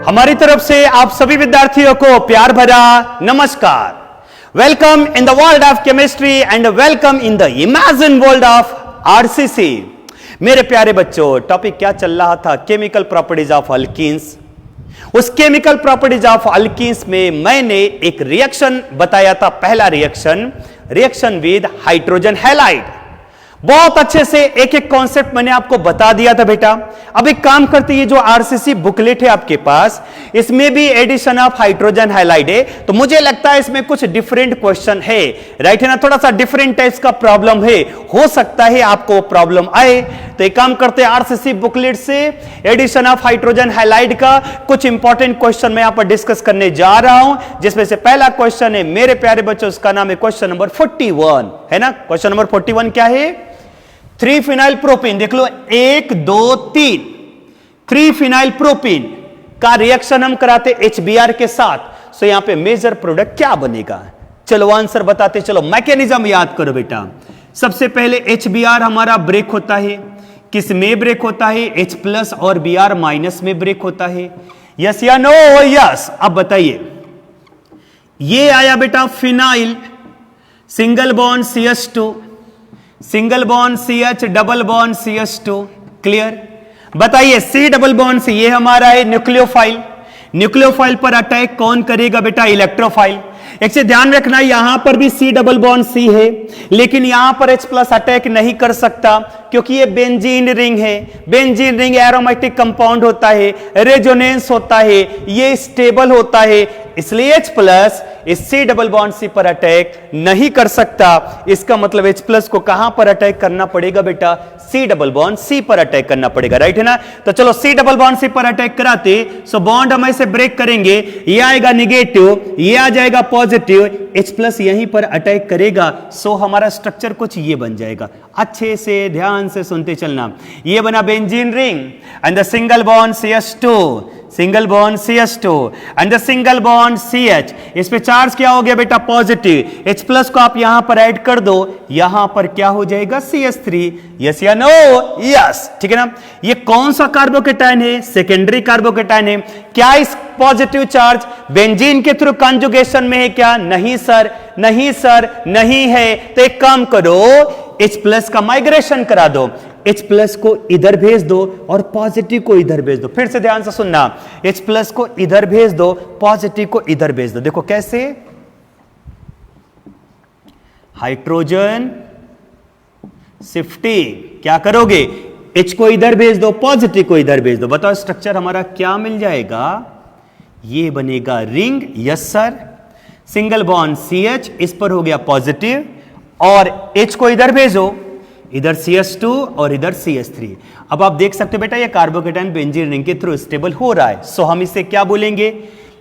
हमारी तरफ से आप सभी विद्यार्थियों को प्यार भरा नमस्कार। Welcome in the world of chemistry and welcome in the imagine world of RCC. मेरे प्यारे बच्चों, टॉपिक क्या चल रहा था? Chemical properties of alkenes. उस केमिकल प्रॉपर्टीज ऑफ अल्कीन्स में मैंने एक रिएक्शन बताया था। पहला रिएक्शन विद हाइड्रोजन हैलाइड। बहुत अच्छे से एक एक कॉन्सेप्ट मैंने आपको बता दिया था बेटा। अब एक काम करते हैं, ये जो आरसीसी बुकलेट है आपके पास, इसमें भी एडिशन ऑफ हाइड्रोजन हैलाइड है, तो मुझे लगता है इसमें कुछ डिफरेंट क्वेश्चन है, राइट है ना? थोड़ा सा डिफरेंट टाइप्स का प्रॉब्लम है, हो सकता है आपको प्रॉब्लम आए। तो एक काम करते हैं, आरसीसी बुकलेट से एडिशन ऑफ हाइड्रोजन हैलाइड का कुछ इंपॉर्टेंट क्वेश्चन मैं यहां पर डिस्कस करने जा रहा हूं, जिसमें से पहला क्वेश्चन है मेरे प्यारे बच्चों, उसका नाम है क्वेश्चन नंबर 41, है ना? क्वेश्चन नंबर 41 क्या है? 3 फिनाइल प्रोपीन, देख लो 1 2 3, 3 फिनाइल प्रोपीन का रिएक्शन हम कराते HBr के साथ। सो यहां पे मेजर प्रोडक्ट क्या बनेगा? चलो आंसर बताते चलो। मैकेनिज्म याद करो बेटा। सबसे पहले HBr हमारा ब्रेक होता है, किस में ब्रेक होता है? H+ और Br- में ब्रेक होता है। यस या नो? यस। अब बताइए, ये आया बेटा phenyl, single bond CH2, single bond CH, double bond CH2। Clear? बताइए C डबल बॉन्ड C, ये हमारा है न्यूक्लियोफाइल। न्यूक्लियोफाइल पर अटैक कौन करेगा बेटा? इलेक्ट्रोफाइल। एक से ध्यान रखना, यहां पर भी C डबल बॉन्ड C है, लेकिन यहां पर H+ अटैक नहीं कर सकता, क्योंकि ये बेंजीन रिंग है। बेंजीन रिंग एरोमेटिक कंपाउंड होता है, रेजोनेंस होता है, ये स्टेबल होता है, इसलिए H+ इस C डबल बॉन्ड C पर अटैक नहीं कर सकता। इसका मतलब H+ को कहां पर अटैक करना पड़ेगा बेटा? C डबल बॉन्ड C पर अटैक करना पड़ेगा, राइट है ना? तो चलो C डबल बॉन्ड C पर अटैक कराते, सो बॉन्ड हम ऐसे ब्रेक करेंगे, ये आएगा निगेटिव, ये आ जाएगा पॉजिटिव, H+ यहीं पर अटैक करेगा। सो हमारा स्ट्रक्चर कुछ ये बन जाएगा। अच्छे से ध्यान से सुनते चलना। ये बना benzene ring and the single bond CH2, single bond CH2 and the single bond CH। इस पे चार्ज क्या हो गया बेटा? पॉजिटिव। H+ को आप यहां पर ऐड कर दो, यहां पर क्या हो जाएगा? CH3। यस या नो? यस। ठीक है ना? ये कौन सा कार्बोकेटाइन है? सेकेंडरी कार्बोकेटाइन है। क्या इस पॉजिटिव चार्ज बेंजीन के थ्रू कंजुगेशन में है क्या? नहीं सर, नहीं सर, नहीं है। तो एक काम करो, H+ का माइग्रेशन करा दो, H+ को इधर भेज दो और पॉजिटिव को इधर भेज दो। फिर से ध्यान से सुनना, H+ को इधर भेज दो, पॉजिटिव को इधर भेज दो। देखो कैसे? Hydrogen shifting. क्या करोगे? H को इधर भेज दो, पॉजिटिव को इधर भेज दो। बताओ स्ट्रक्चर हमारा क्या मिल जाएगा? ये बनेगा ring. Yes sir. Single bond CH, इस पर हो गया पॉजिटिव, और H को इधर भेजो, इधर CH2 और इधर CH3। अब आप देख सकते हो बेटा, ये कार्बोकेटाइन बेंजीन रिंग के थ्रू स्टेबल हो रहा है। सो हम इसे क्या बोलेंगे?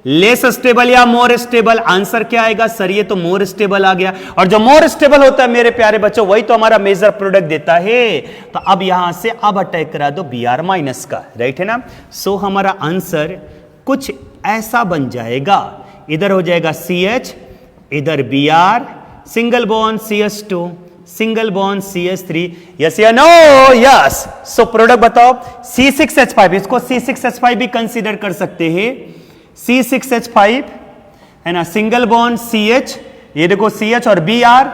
लेस स्टेबल या मोर स्टेबल? आंसर क्या आएगा सर? ये तो मोर स्टेबल आ गया, और जो मोर स्टेबल होता है मेरे प्यारे बच्चों, वही तो हमारा मेजर प्रोडक्ट देता है। तो अब यहां से अब अटैक करा दो Br- का, राइट है ना? सो हमारा आंसर कुछ ऐसा बन जाएगा। इधर हो जाएगा CH, इधर Br, single bond CH2, single bond CH3। Yes या नो? यस। सो प्रोडक्ट बताओ। C6H5, इसको C6H5 भी कंसीडर कर सकते हैं। C6H5 है ना? सिंगल बॉन्ड CH, ये देखो CH और Br,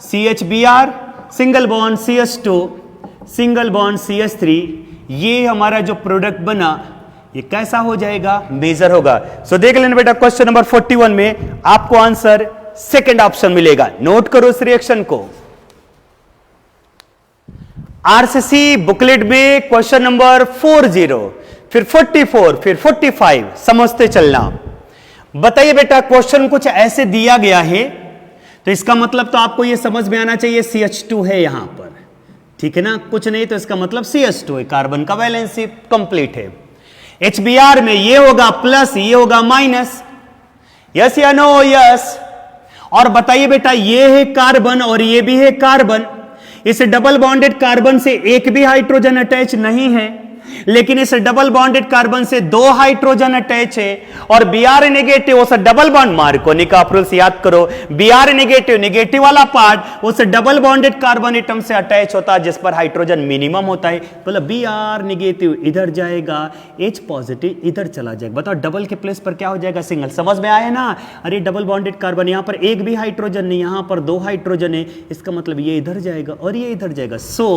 CH-Br, single bond CH2, single bond CH3। ये हमारा जो प्रोडक्ट बना, ये कैसा हो जाएगा? मेजर होगा। सो देख लेना बेटा, क्वेश्चन नंबर 41 में आपको आंसर सेकंड ऑप्शन मिलेगा। नोट करो इस रिएक्शन को। आरसीसी बुकलेट में क्वेश्चन नंबर 40, फिर 44, फिर 45 समझते चलना। बताइए बेटा, क्वेश्चन कुछ ऐसे दिया गया है, तो इसका मतलब तो आपको यह समझ में आना चाहिए CH2 है यहां पर, ठीक है ना? कुछ नहीं तो इसका मतलब CH2 है, कार्बन का वैलेंसी कंप्लीट है। HBr में ये होगा प्लस, ये होगा माइनस। यस या नो? यस। और बताइए बेटा, ये है कार्बन और ये भी है कार्बन। इस डबल बॉन्डेड कार्बन से एक भी हाइड्रोजन अटैच नहीं है, लेकिन इस डबल बॉन्डेड कार्बन से 2 हाइड्रोजन अटैच है और Br नेगेटिव उस डबल बॉन्ड मार्कोनी का रूल्स याद करो, Br नेगेटिव नेगेटिव वाला पार्ट उस डबल बॉन्डेड कार्बन एटम से अटैच होता है जिस पर हाइड्रोजन मिनिमम होता है। मतलब Br नेगेटिव इधर जाएगा, H पॉजिटिव इधर चला जाएगा। बताओ डबल के प्लेस पर क्या हो जाएगा? सिंगल। समझ में आया ना? अरे डबल बॉन्डेड कार्बन यहां पर एक भी हाइड्रोजन नहीं, यहां पर 2 हाइड्रोजन है, इसका मतलब ये इधर जाएगा और ये इधर जाएगा। सो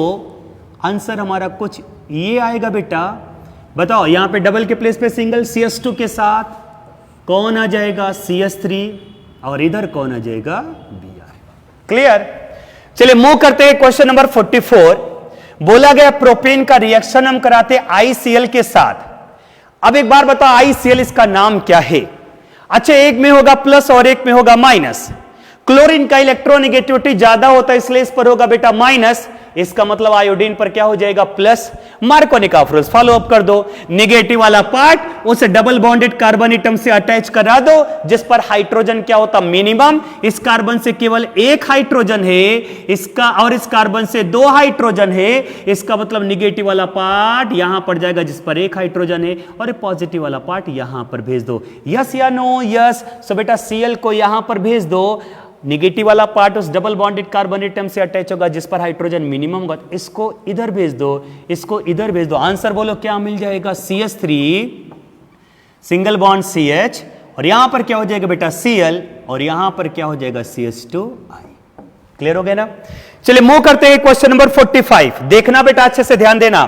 आंसर हमारा कुछ ये आएगा बेटा। बताओ यहां पे डबल के प्लेस पे सिंगल CH2 के साथ कौन आ जाएगा? CH3 और इधर कौन आ जाएगा? Br। क्लियर? चलिए मूव करते हैं क्वेश्चन नंबर 44। बोला गया प्रोपेन का रिएक्शन हम कराते ICl के साथ। अब एक बार बताओ ICl इसका नाम क्या है? अच्छा, एक में होगा प्लस और एक में होगा माइनस। क्लोरीन का इलेक्ट्रोनेगेटिविटी ज्यादा होता है इसलिए इस पर होगा बेटा माइनस, इसका मतलब आयोडीन पर क्या हो जाएगा? प्लस। मार्कोनी का रूल्स फॉलो अप कर दो, नेगेटिव वाला पार्ट उस डबल बॉन्डेड कार्बन एटम से अटैच करा दो जिस पर हाइड्रोजन क्या होता? मिनिमम। इस कार्बन से केवल एक हाइड्रोजन है इसका, और इस कार्बन से 2 हाइड्रोजन है, इसका मतलब नेगेटिव वाला पार्ट यहां पर जाएगा जिस पर एक हाइड्रोजन है और पॉजिटिव वाला पार्ट यहां पर भेज दो। यस या नो? यस। सो बेटा Cl को यहां पर भेज दो, निगेटिव वाला पार्ट उस डबल बॉन्डेड कार्बन एटम से अटैच होगा जिस पर हाइड्रोजन मिनिमम होगा, इसको इधर भेज दो, इसको इधर भेज दो। आंसर बोलो क्या मिल जाएगा? CH3 सिंगल बॉन्ड CH और यहां पर क्या हो जाएगा बेटा? Cl और यहां पर क्या हो जाएगा? CH2I। क्लियर हो गया ना? चलिए मूव करते हैं क्वेश्चन नंबर 45। देखना बेटा अच्छे से ध्यान देना,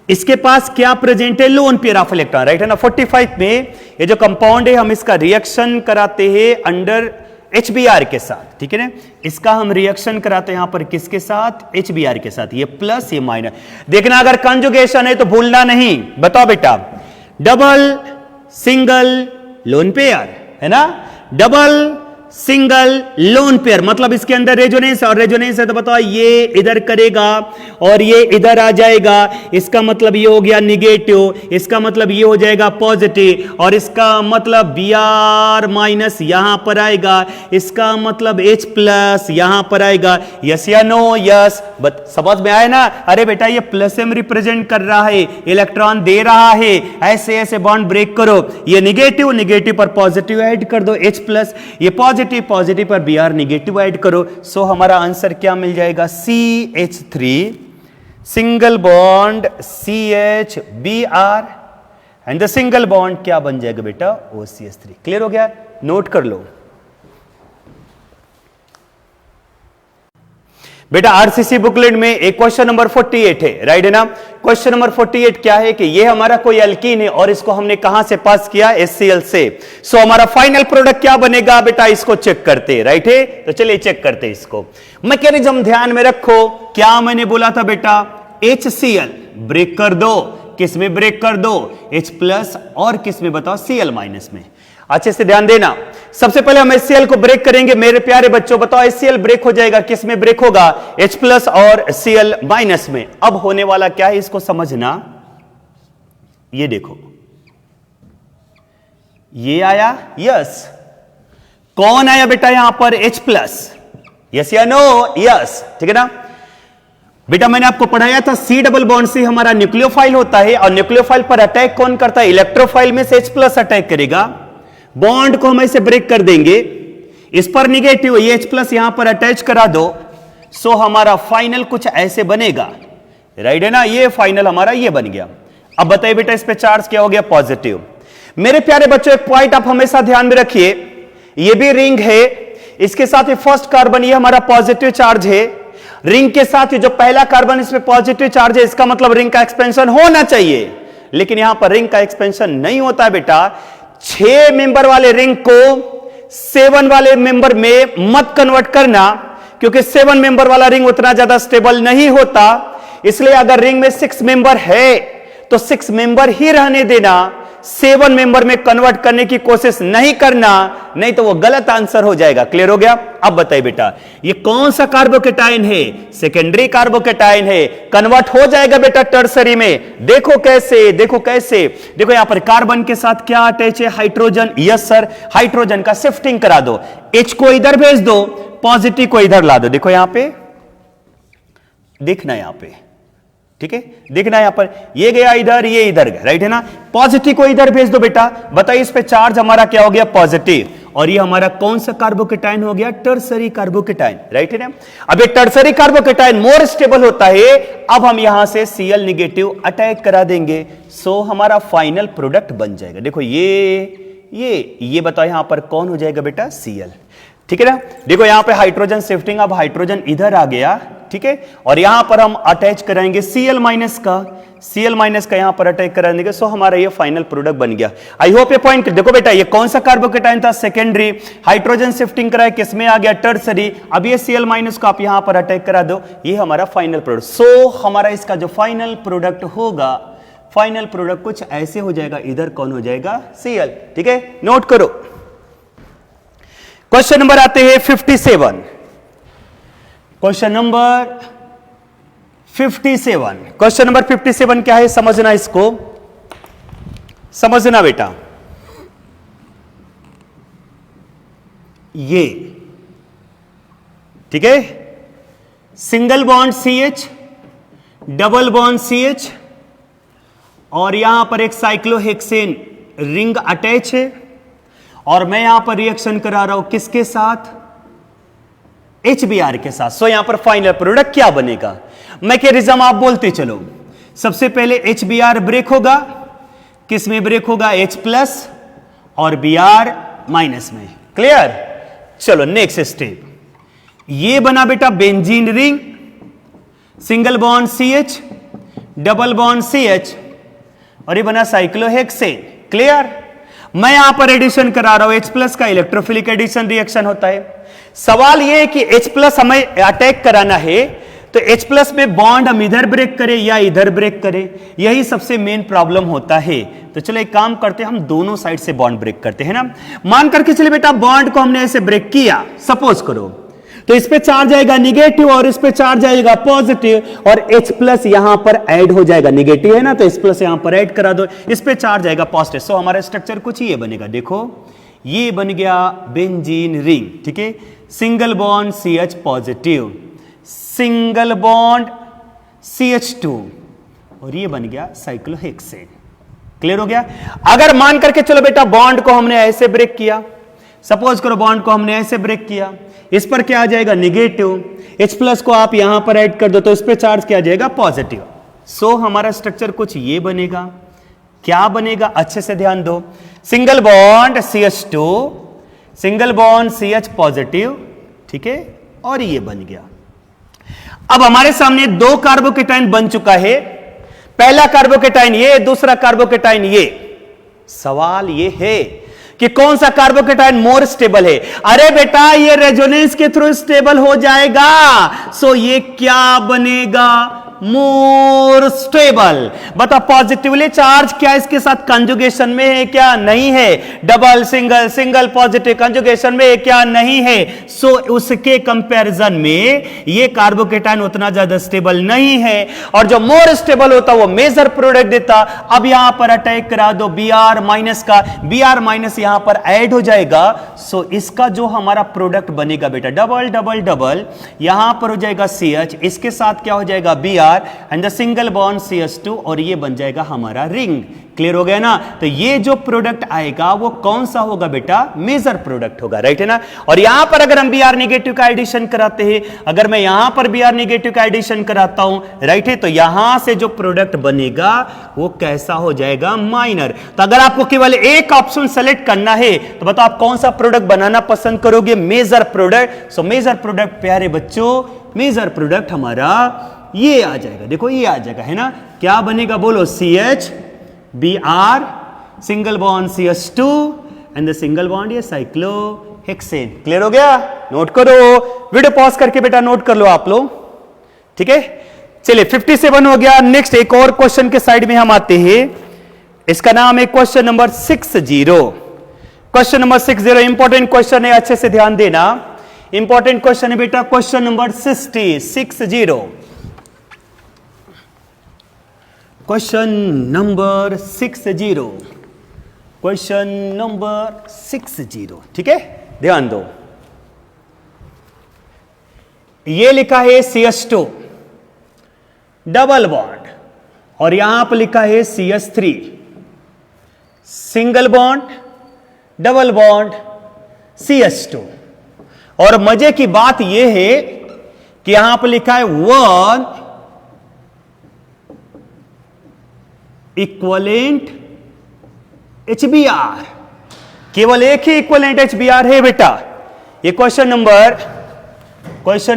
इसके पास क्या प्रेजेंट है? Lone pair of electron, right है ना? 45 में ये जो कंपाउंड है हम इसका रिएक्शन कराते हैं अंडर HBr के साथ, ठीक है ना? इसका हम रिएक्शन कराते हैं यहां पर किसके साथ? HBr के साथ। ये प्लस ये माइनस। देखना अगर कंजुगेशन है तो भूलना नहीं। बताओ बेटा, डबल सिंगल लोन पेयर है ना? डबल सिंगल लोन पेयर मतलब इसके अंदर रेजोनेंस और रेजोनेंस है तो बताओ ये इधर करेगा और ये इधर आ जाएगा, इसका मतलब ये हो गया निगेटिव, इसका मतलब ये हो जाएगा पॉजिटिव और इसका मतलब Br माइनस यहां पर आएगा, इसका मतलब H प्लस यहां पर आएगा। यस या नो? यस। समझ में आया ना? अरे बेटा ये प्लस एम रिप्रेजेंट कर रहा है, इलेक्ट्रॉन दे रहा है, ऐसे ऐसे बॉन्ड ब्रेक करो। ये निगेटिव निगेटिव पर पॉजिटिव ऐड कर दो H प्लस, ये पॉजिटिव पॉजिटिव पर Br निगेटिव ऐड करो। सो हमारा आंसर क्या मिल जाएगा? CH3 single bond CH Br and the single bond क्या बन जाएगा बेटा? OCH3। क्लियर हो गया? नोट कर लो बेटा। आरसीसी बुकलेट में एक क्वेश्चन नंबर 48 है, राइट है ना? क्वेश्चन नंबर 48 क्या है कि ये हमारा कोई एल्कीन है और इसको हमने कहां से पास किया? HCl से। सो हमारा फाइनल प्रोडक्ट क्या बनेगा बेटा? इसको चेक करते हैं, राइट है? तो चलिए चेक करते हैं इसको। मैकेनिज्म ध्यान में रखो, क्या मैंने बोला था बेटा? HCl ब्रेक कर दो, किस में ब्रेक कर दो? H प्लस और किस में बताओ? Cl माइनस में। अच्छे से ध्यान देना, सबसे पहले हम HCl को ब्रेक करेंगे मेरे प्यारे बच्चों। बताओ HCl ब्रेक हो जाएगा, किस में ब्रेक होगा? H प्लस और Cl माइनस में। अब होने वाला क्या है इसको समझना। ये देखो ये आया, यस। कौन आया बेटा यहां पर? H plus. यस या नो? यस, ठीक है ना बेटा? मैंने आपको पढ़ाया था C डबल बॉन्ड से हमारा न्यूक्लियोफाइल होता है और न्यूक्लियोफाइल पर अटैक कौन करता है? इलेक्ट्रोफाइल में से H प्लस अटैक करेगा, बॉन्ड को हम ऐसे ब्रेक कर देंगे, इस पर निगेटिव ये H प्लस यहां पर अटैच करा दो। सो हमारा फाइनल कुछ ऐसे बनेगा, राइट है ना? ये फाइनल हमारा ये बन गया। अब बताइए बेटा इस पे चार्ज क्या हो गया? पॉजिटिव। मेरे प्यारे बच्चों एक पॉइंट आप हमेशा ध्यान में रखिए, ये भी रिंग है, इसके साथ ही फर्स्ट कार्बन ये हमारा पॉजिटिव चार्ज है, रिंग के साथ ही जो पहला कार्बन इसमें पॉजिटिव चार्ज है, इसका मतलब रिंग का एक्सपेंशन होना चाहिए, लेकिन यहां पर रिंग का एक्सपेंशन नहीं होता है बेटा। 6 मेंबर वाले रिंग को 7 वाले मेंबर में मत कन्वर्ट करना, क्योंकि 7 मेंबर वाला रिंग उतना ज्यादा स्टेबल नहीं होता। इसलिए अगर रिंग में 6 मेंबर है तो 6 मेंबर ही रहने देना, 7 मेंबर में कन्वर्ट करने की कोशिश नहीं करना, नहीं तो वो गलत आंसर हो जाएगा। क्लियर हो गया? अब बताइए बेटा ये कौन सा कार्बोकेटाइन है? सेकेंडरी कार्बोकेटाइन है, कन्वर्ट हो जाएगा बेटा टर्सरी में। देखो कैसे, देखो कैसे, देखो यहां पर कार्बन के साथ क्या अटैच है? हाइड्रोजन। यस सर, हाइड्रोजन का शिफ्टिंग करा दो, H को इधर भेज दो, पॉजिटिव को इधर ला दो। देखो यहां पे देखना, यहां पे ठीक है, देखना यहां पर ये गया इधर, ये इधर गया, राइट है ना। पॉजिटिव को इधर भेज दो बेटा, बताइए इस पे चार्ज हमारा क्या हो गया, पॉजिटिव, और ये हमारा कौन सा कार्बोकेटाइन हो गया, टर्सरी कार्बोकेटाइन, राइट है ना। अब ये टर्सरी कार्बोकेटाइन मोर स्टेबल होता है, अब हम यहां से Cl नेगेटिव अटैक करा देंगे, सो हमारा फाइनल प्रोडक्ट बन जाएगा। देखो ये बताओ यहां पर कौन हो जाएगा बेटा, Cl, ठीक है ना। देखो यहां पे हाइड्रोजन शिफ्टिंग, अब हाइड्रोजन इधर आ गया, ठीक है, और यहां पर हम अटैच कराएंगे Cl माइनस का यहां पर अटैच करा देंगे, सो हमारा ये फाइनल प्रोडक्ट बन गया। आई होप ये पॉइंट, देखो बेटा ये कौन सा कार्बोकेटाइन था, सेकेंडरी, हाइड्रोजन शिफ्टिंग कराए, किसमें आ गया, टर्सरी, अब ये Cl माइनस को आप यहां पर अटैच करा दो, ये हमारा फाइनल प्रोडक्ट। सो हमारा इसका जो फाइनल प्रोडक्ट होगा, फाइनल प्रोडक्ट कुछ ऐसे हो जाएगा, इधर कौन हो जाएगा, Cl, ठीक है, नोट करो। क्वेश्चन नंबर आते हैं 57, क्वेश्चन नंबर 57, क्वेश्चन नंबर 57 क्या है, समझना, इसको समझना बेटा। ये ठीक है, single bond CH, double bond CH, और यहां पर एक साइक्लोहेक्सेन रिंग अटैच है, और मैं यहां पर रिएक्शन करा रहा हूं किसके साथ, HBr के साथ। सो यहां पर फाइनल प्रोडक्ट क्या बनेगा, मैकेनिज्म आप बोलते चलो। सबसे पहले HBr ब्रेक होगा, किस में ब्रेक होगा, H+ और Br माइनस में, क्लियर। चलो नेक्स्ट स्टेप, ये बना बेटा benzene ring, single bond CH, double bond CH, और ये बना साइक्लोहेक्सेन, क्लियर। मैं यहां पर एडिशन करा रहा हूं, H+ का इलेक्ट्रोफिलिक एडिशन रिएक्शन होता है। सवाल यह है कि H+ हमें अटैक कराना है, तो H+ में बॉन्ड हम इधर ब्रेक करें या इधर ब्रेक करें, यही सबसे मेन प्रॉब्लम होता है। तो चलो एक काम करते हैं, हम दोनों साइड से बॉन्ड ब्रेक करते हैं ना। मान करके चलिए बेटा बॉन्ड को हमने ऐसे ब्रेक किया, सपोज करो, तो इस पे चार्ज आएगा निगेटिव और इस पे चार्ज आएगा पॉजिटिव, और H+ यहां पर ऐड हो जाएगा, निगेटिव है ना, तो H+ यहां पर ऐड करा दो, इस पे चार्ज आएगा पॉजिटिव। सो हमारा स्ट्रक्चर कुछ ये बनेगा, देखो ये बन गया बेंजीन रिंग, ठीक है, single bond CH positive, single bond CH2, और ये बन गया साइक्लोहेक्सेन, क्लियर हो गया। अगर मान करके चलो बेटा बॉन्ड को हमने ऐसे ब्रेक किया, सपोज करो बॉन्ड को हमने ऐसे ब्रेक किया, इस पर क्या आ जाएगा, निगेटिव, H+ को आप यहां पर ऐड कर दो तो इस पे चार्ज क्या आ जाएगा, पॉजिटिव। सो हमारा स्ट्रक्चर कुछ ये बनेगा, क्या बनेगा, अच्छे से ध्यान दो, single bond CH2, single bond CH positive, ठीक है, और ये बन गया। अब हमारे सामने दो कार्बोकेटाइन बन चुका है, पहला कार्बोकेटाइन ये, दूसरा कार्बोकेटाइन ये। सवाल ये है कि कौन सा कार्बोकेटाइन मोर स्टेबल है। अरे बेटा ये रेजोनेंस के थ्रू स्टेबल हो जाएगा, सो ये क्या बनेगा, मोर स्टेबल। बता पॉजिटिवली चार्ज क्या इसके साथ कंजुगेशन में है क्या, नहीं है, double single single positive conjugation में है क्या, नहीं है। सो उसके कंपैरिजन में ये कार्बोकेटाइन उतना ज्यादा स्टेबल नहीं है, और जो मोर स्टेबल होता वो मेजर प्रोडक्ट देता। अब यहां पर अटैक करा दो Br माइनस का, Br माइनस यहां पर ऐड हो जाएगा, सो इसका जो हमारा प्रोडक्ट बनेगा बेटा डबल डबल डबल, यहां पर हो जाएगा CH, इसके साथ क्या हो जाएगा Br and the single bond CH2, और ये बन जाएगा हमारा रिंग। क्लियर हो गया ना। तो ये जो प्रोडक्ट आएगा वो कौन सा होगा बेटा, मेजर प्रोडक्ट होगा, राइट है ना। और यहां पर अगर हम Br नेगेटिव का एडिशन कराते हैं, अगर मैं यहां पर Br नेगेटिव का एडिशन कराता हूं, राइट है, तो यहां से जो प्रोडक्ट बनेगा वो कैसा हो जाएगा, माइनर। तो अगर आपको केवल एक ऑप्शन सेलेक्ट करना है तो बताओ आप कौन सा प्रोडक्ट बनाना पसंद करोगे, major product. So major product प्यारे बच्चों, मेजर प्रोडक्ट हमारा ये आ जाएगा, देखो ये आ जाएगा, है ना। क्या बनेगा बोलो, CH Br single bond CH2 and the single bond ये साइक्लोहेक्सेन। क्लियर हो गया, नोट करो, वीडियो पॉज करके बेटा नोट कर लो आप लोग, ठीक है। चलिए 57 हो गया। नेक्स्ट एक और क्वेश्चन के साइड में हम आते हैं, इसका नाम है question number 60। Question number 60 important question है, अच्छे से ध्यान देना, इंपॉर्टेंट क्वेश्चन है बेटा। Question number 60 question number 60, question number 60, ठीक है, ध्यान दो। ये लिखा है CH2, डबल बॉन्ड, और यहां पर लिखा है CH3, single bond, double bond, CH2। और मजे की बात यह है कि यहां पर लिखा है 1 इक्वलेंट HBr, केवल एक ही इक्वलेंट HBr है बेटा। ये क्वेश्चन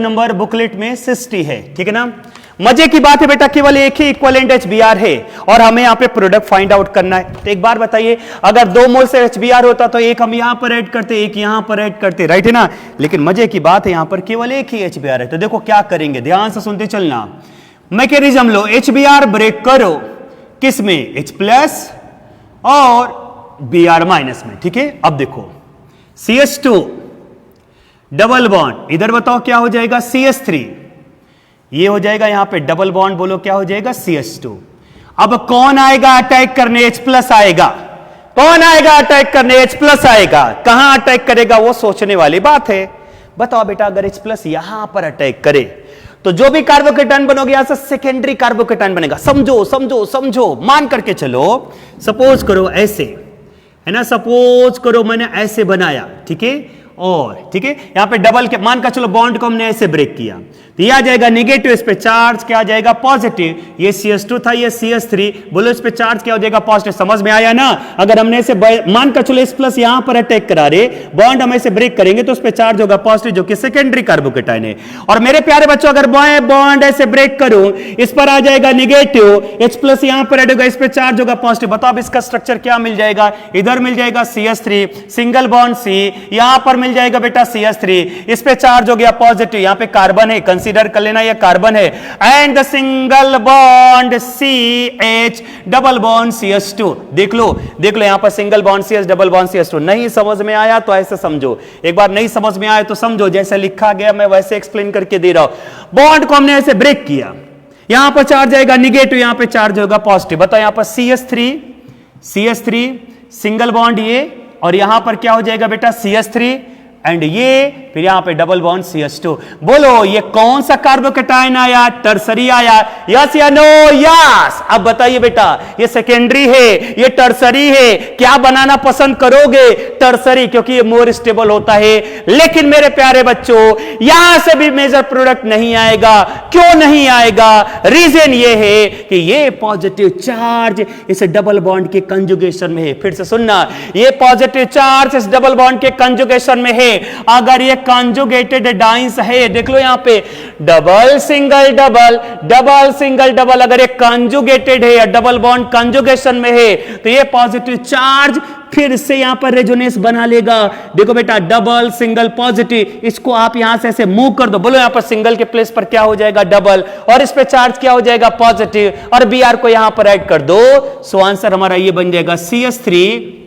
नंबर बुकलेट में 60 है, ठीक है ना। मजे की बात है बेटा, केवल एक ही इक्वलेंट HBr है और हमें यहां पे प्रोडक्ट फाइंड आउट करना है। तो एक बार बताइए, अगर 2 मोल से HBr होता तो एक हम यहां पर ऐड करते, एक यहां पर ऐड करते, राइट है ना। लेकिन मजे की बात है, यहां पर केवल एक ही HBr है। तो देखो क्या करेंगे, ध्यान से सुनते चलना। मैकेनिज्म लो, HBr ब्रेक करो किसमें, H प्लस और Br माइनस में, ठीक है। अब देखो CH2 डबल बॉन्ड, इधर बताओ क्या हो जाएगा, CH3, ये हो जाएगा यहां पे डबल बॉन्ड, बोलो क्या हो जाएगा, CH2। अब कौन आएगा अटैक करने, H प्लस आएगा। कौन आएगा अटैक करने, H प्लस आएगा। कहां अटैक करेगा वो सोचने वाली बात है। बताओ बेटा, अगर H प्लस यहां पर अटैक करे तो जो भी कार्बोकेटायन बनोगे यहां से सेकेंडरी कार्बोकेटायन बनेगा। समझो समझो समझो, मान करके चलो। सपोज करो ऐसे है ना, सपोज करो मैंने ऐसे बनाया, ठीक है, और ठीक है यहां पे डबल के मान का चलो बॉन्ड को हमने ऐसे ब्रेक किया, तो यह आ जाएगा नेगेटिव, इस पे चार्ज क्या आ जाएगा, पॉजिटिव। ये CH2 था, ये CH3, बोलो इस पे चार्ज क्या हो जाएगा, पॉजिटिव। समझ में आया ना। अगर हमने ऐसे मान का चलो इस प्लस यहां पर अटैक करा रहे, बॉन्ड हम ऐसे ब्रेक करेंगे तो उस पे चार्ज होगा पॉजिटिव, जो कि सेकेंडरी कार्बोकेटायन है। और मेरे प्यारे बच्चों, अगर बॉन्ड ऐसे ब्रेक करूं, इस पर आ जाएगा नेगेटिव, H प्लस यहां पर ऐड होगा, इस पे चार्ज होगा पॉजिटिव। बताओ अब इसका स्ट्रक्चर क्या मिल जाएगा, इधर मिल जाएगा CH3 सिंगल बॉन्ड C, यहां पर मिल जाएगा बेटा CH3, इस पे चार्ज हो गया पॉजिटिव, यहां पे कार्बन है, कंसीडर कर लेना ये कार्बन है, and the single bond CH double bond CH2। देख लो यहां पर single bond CH double bond CH2। नहीं समझ में आया तो ऐसे समझो, एक बार नहीं समझ में आया तो समझो, जैसे लिखा गया मैं वैसे एक्सप्लेन करके दे रहा हूं। बॉन्ड को हमने ऐसे ब्रेक किया, यहां पर चार्ज आएगा निगेटिव, यहां पर चार्ज होगा पॉजिटिव। बताओ यहां पर CH3 सिंगल बॉन्ड ये, और यहां पर क्या हो जाएगा बेटा CH3 एंड ये, फिर यहां पे डबल बॉन्ड CH2। बोलो ये कौन सा कार्बोकेटायन आया, टर्सरी आया, यस या नो, यस। अब बताइए बेटा, ये सेकेंडरी है, ये टर्सरी है, क्या बनाना पसंद करोगे, टर्सरी, क्योंकि ये मोर स्टेबल होता है। लेकिन मेरे प्यारे बच्चों, यहां से भी मेजर प्रोडक्ट नहीं आएगा। क्यों नहीं आएगा, रीजन ये है कि ये पॉजिटिव चार्ज इस डबल बॉन्ड के कंजुगेशन में है। फिर से सुनना, ये पॉजिटिव चार्ज इस डबल बॉन्ड के कंजुगेशन में है। अगर ये कंजुगेटेड डाइंस है, देख लो यहां पे double single double, double single double, अगर ये कंजुगेटेड है या डबल बॉन्ड कंजुगेशन में है तो ये पॉजिटिव चार्ज फिर से यहां पर रेजोनेंस बना लेगा। देखो बेटा, डबल सिंगल पॉजिटिव, इसको आप यहां से ऐसे मूव कर दो। बोलो यहां पर सिंगल के प्लेस पर क्या हो जाएगा, डबल, और इस पे चार्ज क्या हो जाएगा, पॉजिटिव, और Br को यहां पर ऐड कर दो। सो आंसर हमारा ये बन जाएगा CH3,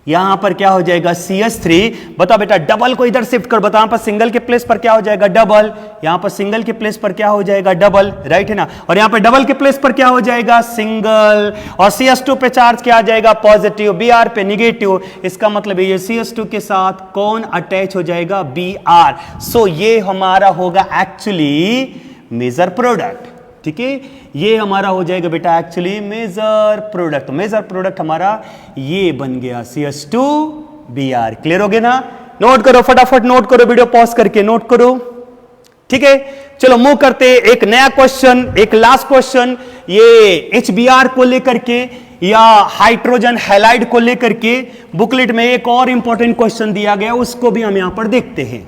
यहां पर क्या हो जाएगा CH3। बताओ बेटा, डबल को इधर शिफ्ट कर, बताओ यहां पर सिंगल के प्लेस पर क्या हो जाएगा, डबल, यहां पर सिंगल के प्लेस पर क्या हो जाएगा, डबल, राइट है ना। और यहां पर डबल के प्लेस पर क्या हो जाएगा, सिंगल, और CH2 पे चार्ज क्या आ जाएगा, पॉजिटिव, Br पे निगेटिव। इसका मतलब ये CH2 के साथ कौन अटैच हो जाएगा, Br। सो ये हमारा होगा एक्चुअली मेजर प्रोडक्ट, ठीक है। ये हमारा हो जाएगा बेटा actually major product. Major product हमारा ये बन गया CH2Br। क्लियर हो गया ना। नोट करो, फटाफट नोट करो, वीडियो पॉज करके नोट करो, ठीक है। चलो मूव करते एक नया क्वेश्चन, एक लास्ट क्वेश्चन, ये HBr को लेकर के या हाइड्रोजन हैलाइड को लेकर के बुकलेट में एक और इंपॉर्टेंट क्वेश्चन दिया गया, उसको भी हम यहां पर देखते हैं।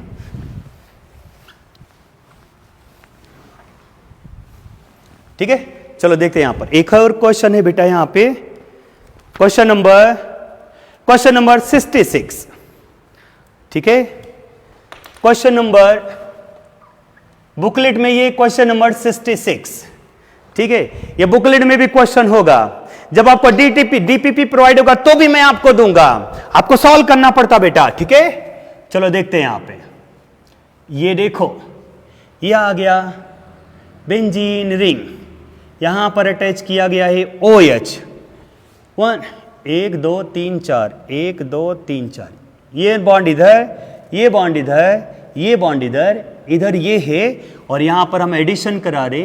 ठीक है, चलो देखते हैं यहां पर एक और क्वेश्चन है बेटा, यहां पे क्वेश्चन नंबर 66, ठीक है। क्वेश्चन नंबर बुकलेट में ये क्वेश्चन नंबर 66, ठीक है। ये बुकलेट में भी क्वेश्चन होगा, जब आपको डीपीपी प्रोवाइड होगा तो भी मैं आपको दूंगा, आपको सॉल्व करना पड़ता बेटा, ठीक है। चलो देखते हैं यहां पे, ये देखो ये आ गया बेंजीन रिंग, यहां पर अटैच किया गया है OH, 1 2 3 4, 1 2 3 4, ये बॉन्ड इधर, ये बॉन्ड इधर, ये बॉन्ड इधर, इधर ये है, और यहां पर हम एडिशन करा रहे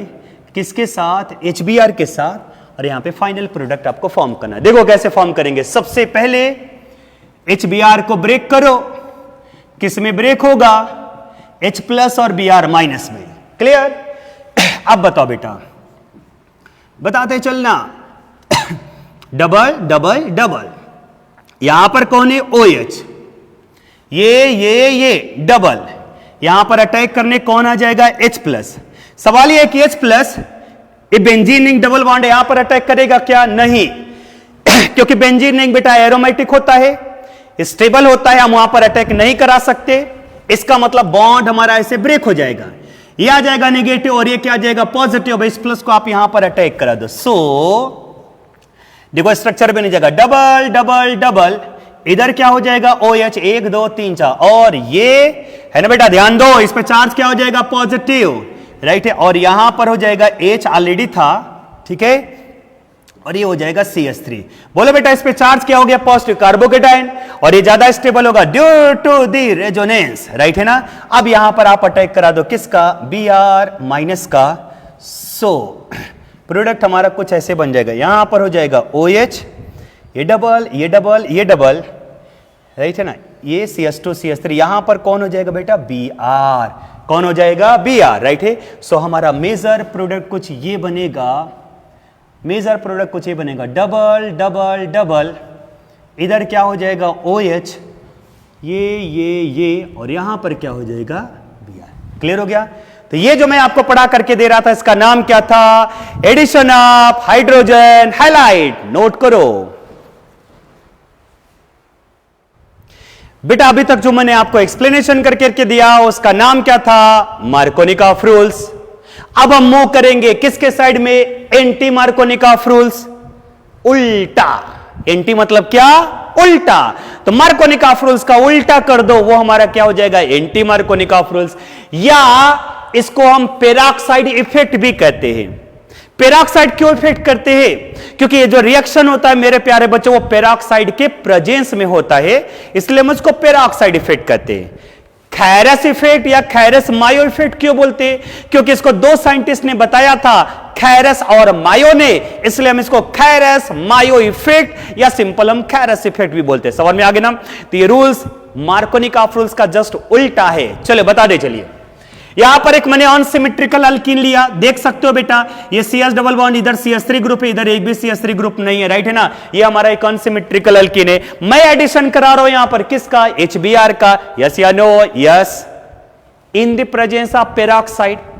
किसके साथ, HBr के साथ, और यहां पे फाइनल प्रोडक्ट आपको फॉर्म करना है। देखो कैसे फॉर्म करेंगे। सबसे पहले HBr को ब्रेक करो, किस में ब्रेक होगा, H प्लस और Br माइनस में। क्लियर। अब बताओ बेटा, बताते चलना। डबल डबल डबल, यहां पर कौन है, OH, ये डबल, यहां पर अटैक करने कौन आ जाएगा, H प्लस। सवाल ये है कि H प्लस ये बेंजीन रिंग डबल बॉन्ड यहां पर अटैक करेगा क्या, नहीं क्योंकि बेंजीन रिंग बेटा एरोमेटिक होता है, स्टेबल होता है, हम वहां पर अटैक नहीं करा सकते। इसका मतलब बॉन्ड हमारा ऐसे ब्रेक हो जाएगा, ये आ जाएगा नेगेटिव और ये क्या आ जाएगा, पॉजिटिव। इस प्लस को आप यहां पर अटैक करा दो। सो देखो स्ट्रक्चर बनी जाएगा डबल डबल डबल, इधर क्या हो जाएगा, OH 1 2 3 4, और ये है ना बेटा, ध्यान दो, इस पे चार्ज क्या हो जाएगा, पॉजिटिव, राइट है, और यहां पर हो जाएगा H ऑलरेडी था, ठीक है, और ये हो जाएगा CH3। बोलो बेटा इस पे चार्ज क्या हो गया, पॉजिटिव, कार्बोकेटाइन, और ये ज्यादा स्टेबल होगा due to the resonance, right है ना। अब यहां पर आप अटैक करा दो किसका, Br माइनस का। सो प्रोडक्ट हमारा कुछ ऐसे बन जाएगा, यहां पर हो जाएगा OH, ये डबल ये डबल ये डबल, राइट है ना, ये CH2 CH3, यहां पर कौन हो जाएगा बेटा, Br, कौन हो जाएगा, Br, राइट है। सो हमारा मेजर प्रोडक्ट कुछ ये बनेगा, मेजर प्रोडक्ट कुछ ये बनेगा, डबल डबल डबल, इधर क्या हो जाएगा, OH, ये और यहां पर क्या हो जाएगा, Br। क्लियर हो गया। तो ये जो मैं आपको पढ़ा करके दे रहा था, इसका नाम क्या था, addition of hydrogen halide. Note करो बेटा, अभी तक जो मैंने आपको एक्सप्लेनेशन करके दिया उसका नाम क्या था, मार्कोनिकॉफ रूल्स। अब हम मूव करेंगे किसके साइड में, एंटी मार्कोनिकॉफ रूल्स, उल्टा। एंटी मतलब क्या, उल्टा। तो मार्कोनिकॉफ रूल्स का उल्टा कर दो, वो हमारा क्या हो जाएगा, एंटी मार्कोनिकॉफ रूल्स, या इसको हम पेरोक्साइड इफेक्ट भी कहते हैं। पेरोक्साइड क्यों इफेक्ट करते हैं, क्योंकि ये जो रिएक्शन होता है मेरे प्यारे बच्चों, वो पेरोक्साइड के प्रेजेंस में होता है, इसलिए हम उसको पेरोक्साइड इफेक्ट कहते हैं। खैरस इफेक्ट या खैरस मायो इफेक्ट क्यों बोलते हैं, क्योंकि इसको दो साइंटिस्ट ने बताया था, खैरस और मायो ने, इसलिए हम इसको खैरस मायो इफेक्ट या सिंपल हम खैरस इफेक्ट भी बोलते हैं। समझ में आ गया ना। तो ये रूल्स मार्कोनिकॉफ रूल्स का जस्ट उल्टा है। चलो बता दे, चलिए यहां पर एक मैंने अनसिमेट्रिकल अल्कीन लिया, देख सकते हो बेटा, ये CH डबल बॉन्ड, इधर CH3 ग्रुप है, इधर एक भी CH3 ग्रुप नहीं है, राइट है ना। ये हमारा एक अनसिमेट्रिकल अल्कीन है। मैं एडिशन करा रहा हूं यहां पर किसका, HBr का। यस या no, yes, in the presence of peroxide.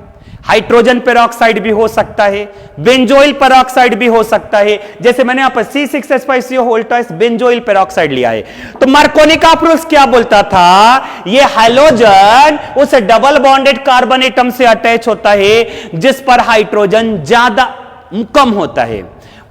Hydrogen peroxide भी हो सकता है, बेंजोइल पेरोक्साइड भी हो सकता है, जैसे मैंने यहां पर C6H5CO बेंजोइल पेरोक्साइड लिया है। तो मार्कोनिकॉफ रूल्स क्या बोलता था, ये हाइड्रोजन उस डबल बॉन्डेड कार्बन एटम से अटैच होता है जिस पर हाइड्रोजन ज्यादा कम होता है।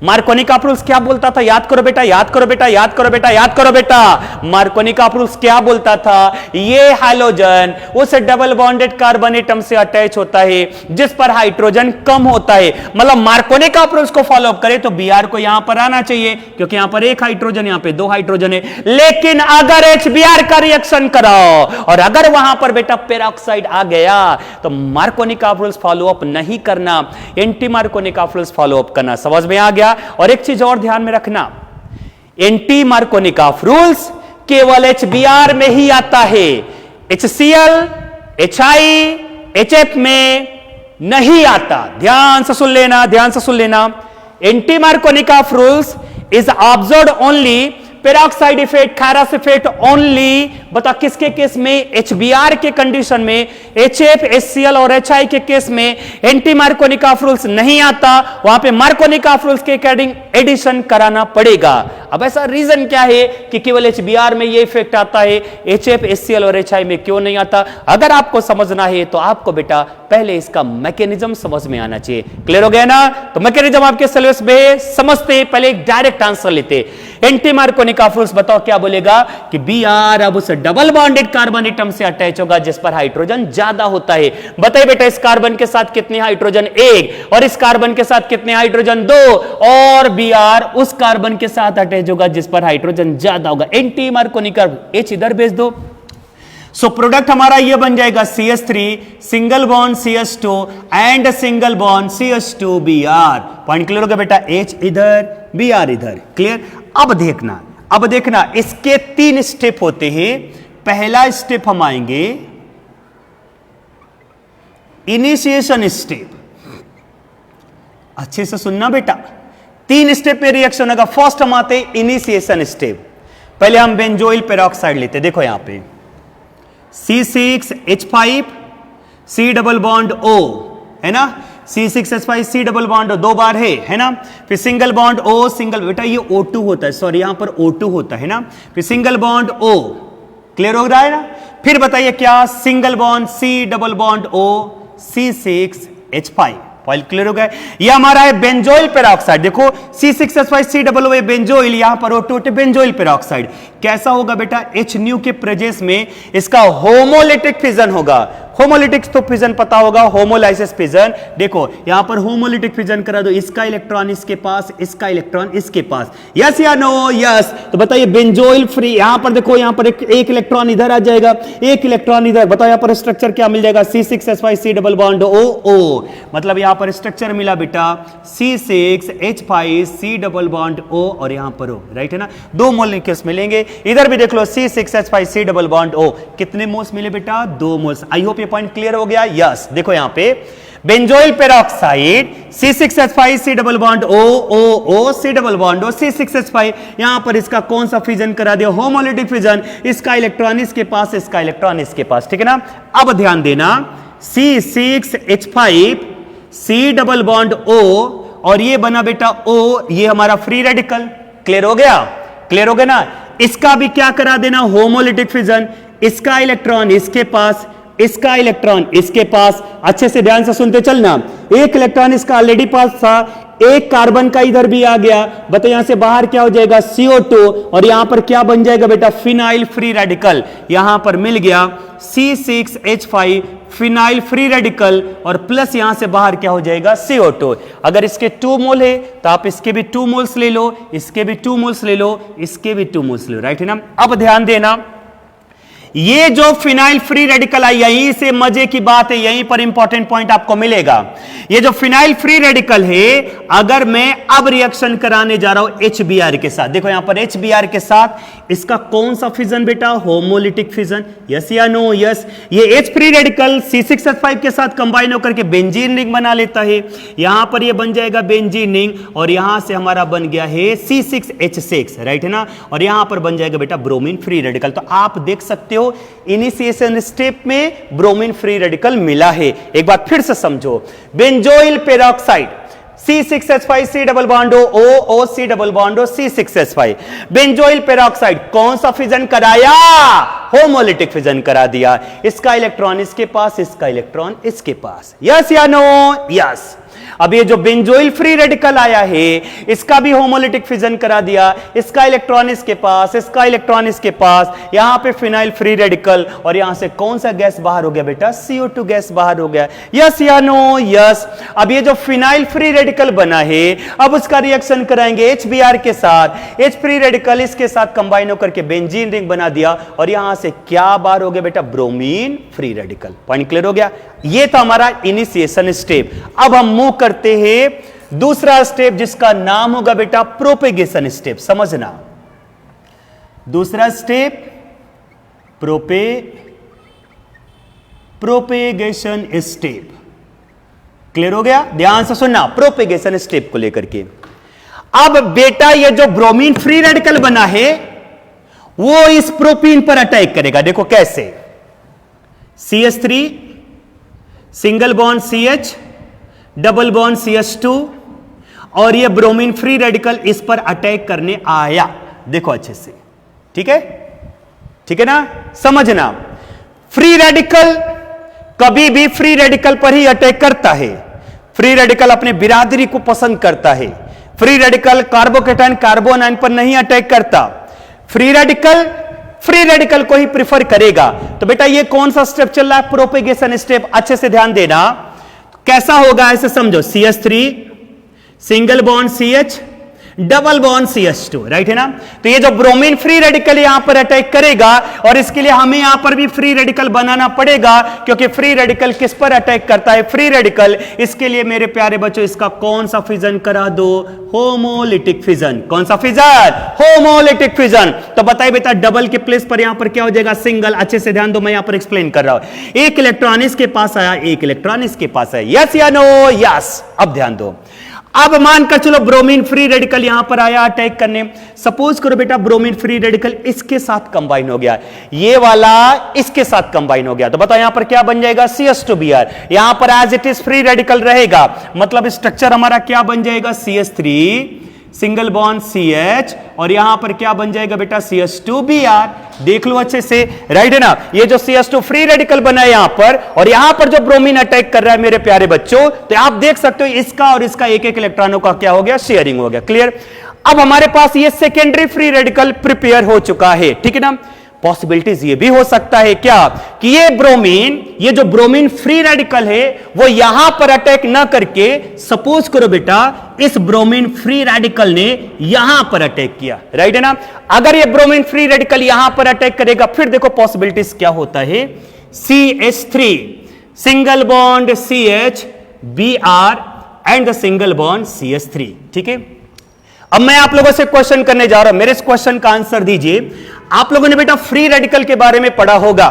मार्कोनिकॉफ रूल्स क्या बोलता था, याद करो बेटा, याद करो बेटा, याद करो बेटा, याद करो बेटा। मार्कोनिकॉफ रूल्स क्या बोलता था, ये हाइड्रोजन उस डबल बॉन्डेड कार्बन एटम से अटैच होता है जिस पर हाइड्रोजन कम होता है। मतलब मार्कोनिकॉफ रूल्स को फॉलो अप करें तो Br को यहां पर आना चाहिए, क्योंकि यहां पर एक हाइड्रोजन, यहां पे दो हाइड्रोजन है। लेकिन अगर HBr का रिएक्शन कराओ और अगर वहां पर बेटा पेरोक्साइड आ गया तो मार्कोनिकॉफ रूल्स फॉलो अप नहीं करना, anti Markovnikov rules follow up करना। समझ में आ गया। और एक चीज और ध्यान में रखना, एंटी मार्कोनिकॉफ रूल्स केवल HBr में ही आता है, HCl, HI, HF में नहीं आता। ध्यान से सुन लेना, ध्यान से सुन लेना। Anti Markovnikov rules is observed only peroxide effect, Kharasch effect only, बता किसके केस में, HBr के कंडीशन में। HF, HCl और HI के केस में एंटी मार्कोनिकॉफ रूल्स नहीं आता, वहां पे मार्कोनिकॉफ रूल्स के अकॉर्डिंग एडिशन कराना पड़ेगा। अब ऐसा रीजन क्या है कि केवल HBr में ये इफेक्ट आता है, HF, HCl और HI में क्यों नहीं आता? अगर आपको समझना है तो आपको बेटा पहले इसका मैकेनिज्म समझ में आना चाहिए। क्लियर हो गया ना। तो मैकेनिज्म आपके सिलेबस में समझते, पहले एक डायरेक्ट आंसर लेते। एंटी मार्कोनिकॉफ रूल्स बताओ क्या बोलेगा कि Br अब उस डबल बॉन्डेड कार्बन एटम से अटैच होगा जिस पर हाइड्रोजन ज्यादा होता है। बताइए बेटा, इस कार्बन के साथ कितने हाइड्रोजन, एक, और इस कार्बन के साथ कितने हाइड्रोजन, दो, और Br उस कार्बन के साथ अटैच होगा जिस पर हाइड्रोजन ज्यादा होगा। एंटी मार्कोनिकॉफ, H इधर भेज दो। सो प्रोडक्ट हमारा ये बन जाएगा CH3 single bond CH2 and single bond CH2Br। Point clear हो गया बेटा, H इधर Br इधर, क्लियर। अब देखना इसके 3 स्टेप होते हैं। पहला स्टेप हम आएंगे इनिशिएशन स्टेप। अच्छे से सुनना बेटा, 3 स्टेप पे रिएक्शन होगा। फर्स्ट हम आते इनिशिएशन स्टेप। पहले हम बेंजोइल पेरोक्साइड लेते, देखो यहां पे C6H5 C double bond O है ना, C6H5 C double bond O 2 बार है ना। फिर सिंगल बॉन्ड O सिंगल, बेटा ये O2 होता है, सॉरी यहां पर O2 होता है ना। फिर सिंगल बॉन्ड O, क्लियर हो रहा है ना। फिर बताइए क्या, single bond C double bond O C6H5। Point clear हो गया। ये हमारा है बेंजोइल पेरोक्साइड। देखो C6H5 C double O benzoyl, यहां पर O2 बेंजोइल पेरोक्साइड। कैसा होगा बेटा, H न्यू के प्रेजेंस में इसका होमोलिटिक फिजन होगा। होमोलिटिक तो फिजन पता होगा, होमोलाइसिस फिजन। देखो यहां पर होमोलिटिक फिजन करा दो, इसका इलेक्ट्रॉन इसके पास, इसका इलेक्ट्रॉन इसके पास, यस या नो, यस। तो बताइए बेंजोइल फ्री, यहां पर देखो यहां पर एक इलेक्ट्रॉन इधर आ जाएगा, एक इलेक्ट्रॉन इधर। बताओ यहां पर स्ट्रक्चर क्या मिल जाएगा, C6H5 C double bond O। मतलब यहां पर स्ट्रक्चर मिला बेटा C6H5 C double bond O और यहां पर O, राइट है ना। 2 मॉलिक्यूल्स मिलेंगे। इधर भी देख लो C6H5 C double bond O, कितने मोल्स मिले बेटा, 2 मोल्स। आई होप ये पॉइंट क्लियर हो गया, यस। देखो यहां पे benzoyl peroxide C6H5 C double bond O C double bond O C6H5, यहां पर इसका कौन सा फिजन करा दिया, होमोलिटिक फिजन। इसका इलेक्ट्रॉन इसके पास, इसका इलेक्ट्रॉन इसके पास, ठीक है ना। अब ध्यान देना, C6H5 C double bond O और ये बना बेटा O, ये हमारा फ्री रेडिकल। क्लियर हो गया, क्लियर हो गया ना। इसका भी क्या करा देना, होमोलिटिक फिजन। इसका इलेक्ट्रॉन इसके पास, इसका इलेक्ट्रॉन इसके पास। अच्छे से ध्यान से सुनते चलना, एक इलेक्ट्रॉन इसका ऑलरेडी पास था, एक कार्बन का इधर भी आ गया। बताइए यहां से बाहर क्या हो जाएगा, CO2, और यहां पर क्या बन जाएगा बेटा, फिनाइल फ्री रेडिकल। यहां पर मिल गया C6H5 फिनाइल फ्री रेडिकल, और प्लस यहां से बाहर क्या हो जाएगा, CO2। अगर इसके 2 मोल है तो आप इसके भी 2 मोल्स ले लो, इसके भी 2 मोल्स ले लो, इसके भी 2 मोल्स ले लो, राइट है ना। अब ध्यान देना, ये जो फिनाइल फ्री रेडिकल आई, यहीं से मजे की बात है, यहीं पर इंपॉर्टेंट पॉइंट आपको मिलेगा। ये जो फिनाइल फ्री रेडिकल है, अगर मैं अब रिएक्शन कराने जा रहा हूं HBr के साथ, देखो यहां पर HBr के साथ इसका कौन सा फिजन बेटा, होमोलिटिक फिजन, यस या नो, यस। ये H फ्री रेडिकल C6H5 के साथ कंबाइन होकर के बेंजीन रिंग बना लेता है। यहां पर ये बन जाएगा बेंजीन रिंग, और यहां से हमारा बन गया है C6H6, राइट है ना। और यहां पर बन जाएगा बेटा ब्रोमीन फ्री रेडिकल। तो आप देख सकते हो इनिशिएशन स्टेप में ब्रोमीन फ्री रेडिकल मिला है। एक बार फिर से समझो, benzoyl peroxide C6H5 C double bond O C double bond O C6H5, benzoyl peroxide कौन सा फिजन कराया, होमोलिटिक फिजन करा दिया। इसका इलेक्ट्रॉन इसके पास, इसका इलेक्ट्रॉन इसके पास, यस या नो, यस। अब ये जो बेंजोइल फ्री रेडिकल आया है, इसका भी होमोलिटिक फिजन करा दिया। इसका इलेक्ट्रॉन इसके पास, इसका इलेक्ट्रॉन इसके पास, यहां पे फिनाइल फ्री रेडिकल, और यहां से कौन सा गैस बाहर हो गया बेटा, CO2 गैस बाहर हो गया, यस या नो, यस। अब ये जो फिनाइल फ्री रेडिकल बना है, अब उसका रिएक्शन कराएंगे HBr के साथ। H फ्री रेडिकल इसके साथ कंबाइन होकर के बेंजीन रिंग बना दिया, और यहां से क्या बाहर हो गया बेटा, bromine free radical. Point clear हो गया। ये था हमारा इनिशिएशन स्टेप। अब हम मूव करते हैं दूसरा स्टेप, जिसका नाम होगा बेटा प्रोपेगेशन स्टेप। समझना, दूसरा स्टेप प्रोपेगेशन स्टेप। क्लियर हो गया, ध्यान से सुनना प्रोपेगेशन स्टेप को लेकर के। अब बेटा ये जो ब्रोमीन फ्री रेडिकल बना है, वो इस प्रोपीन पर अटैक करेगा। देखो कैसे, CH3 single bond CH double bond CH2, और ये ब्रोमीन फ्री रेडिकल इस पर अटैक करने आया। देखो अच्छे से, ठीक है, ठीक है ना। समझना, फ्री रेडिकल कभी भी फ्री रेडिकल पर ही अटैक करता है। फ्री रेडिकल अपने बिरादरी को पसंद करता है। फ्री रेडिकल कार्बोकेटाइन कार्बोनाइन पर नहीं अटैक करता। फ्री रेडिकल को ही प्रिफर करेगा। तो बेटा ये कौन सा स्टेप चल रहा है, प्रोपेगेशन स्टेप। अच्छे से ध्यान देना, कैसा होगा ऐसे समझो, CH3 single bond CH double bond CH2, right है ना। तो ये जो ब्रोमीन फ्री रेडिकल यहां पर अटैक करेगा और इसके लिए हमें यहां पर भी फ्री रेडिकल बनाना पड़ेगा, क्योंकि फ्री रेडिकल किस पर अटैक करता है, फ्री रेडिकल। इसके लिए मेरे प्यारे बच्चों इसका कौन सा फिजन करा दो, होमोलिटिक फिजन। कौन सा फिजन, होमोलिटिक फिजन। तो बताइए बेटा डबल के प्लेस पर यहां पर क्या हो जाएगा, सिंगल। अच्छे से ध्यान दो, मैं यहां पर एक्सप्लेन कर रहा हूं। एक इलेक्ट्रॉन इसके पास आया, एक इलेक्ट्रॉन इसके पास है, यस या नो, यस। अब ध्यान दो, अब मानकर चलो ब्रोमीन फ्री रेडिकल यहां पर आया अटैक करने। सपोज करो बेटा ब्रोमीन फ्री रेडिकल इसके साथ कंबाइन हो गया, ये वाला इसके साथ कंबाइन हो गया, तो बताओ यहां पर क्या बन जाएगा, CH2Br। यहां पर as it is free radical रहेगा, मतलब स्ट्रक्चर हमारा क्या बन जाएगा, CH3 सिंगल बॉन्ड CH, और यहां पर क्या बन जाएगा बेटा, CH2Br। देख लो अच्छे से, राइट है ना। ये जो CH2 फ्री रेडिकल बना है यहां पर, और यहां पर जो ब्रोमीन अटैक कर रहा है मेरे प्यारे बच्चों, तो आप देख सकते हो इसका और इसका एक एक इलेक्ट्रॉनों का क्या हो गया, शेयरिंग हो गया। क्लियर। अब हमारे पास ये सेकेंडरी फ्री रेडिकल प्रिपेयर हो चुका है, ठीक है ना। पॉसिबिलिटीज ये भी हो सकता है क्या कि ये ब्रोमीन, ये जो ब्रोमीन फ्री रेडिकल है वो यहां पर अटैक ना करके, सपोज करो बेटा इस ब्रोमीन फ्री रेडिकल ने यहां पर अटैक किया, राइट है ना। अगर ये ब्रोमीन फ्री रेडिकल यहां पर अटैक करेगा, फिर देखो पॉसिबिलिटीज क्या होता है, CH3 single bond CH Br and the single bond CH3, ठीक है। अब मैं आप लोगों से क्वेश्चन करने जा रहा हूं, मेरे इस क्वेश्चन का आंसर दीजिए। आप लोगों ने बेटा फ्री रेडिकल के बारे में पढ़ा होगा,